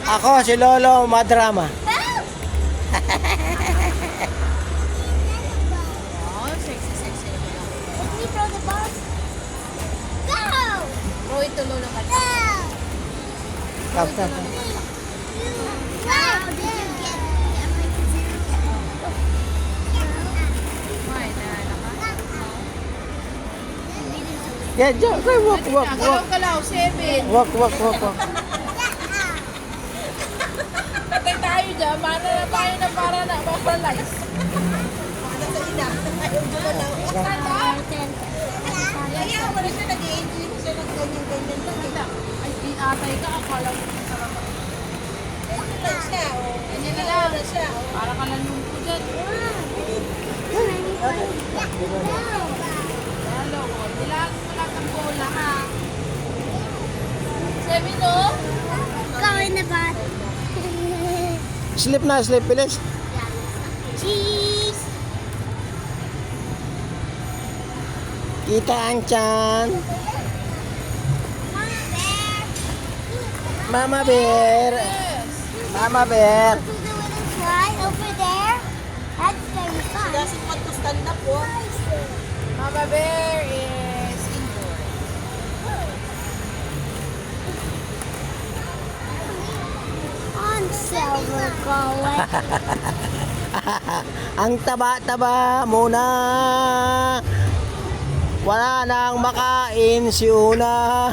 Ako si Lolo Madrama. Oh, sexy, sexy na pala. Let me throw the ball. Go! Bro, ito lolo ka. Go! Tap, tap. Wow, did you get May, naalala ka? Yeah, Diyan. Okay, walk, walk, walk. Galaw-galaw, 7. Walk, walk, walk, walk. Patay tayo dyan. Para na tayo na para na ma-paralyze. Para sa ina. Ayaw dyan na lang. Ayaw, wala siya nag-i-enjoy siya ng ganyan-ganyan lang. Ay, di atay ka. Akala mo na sarap. Ganyan lang siya. Ganyan na lang. Para ka lang lumpo dyan. Hello, dilaan mo lang ang bola ha. 7 no? Go in the pot. Sleep na, sleep, bilis. Cheese. Kita ang tiyan. Mama Bear. Yes. Mama Bear. To the little slide over there. That's very fun. Doesn't want to stand up po. Mama Bear is injured. On silver going. Ang taba-taba mo na. Wala nang makain si Una.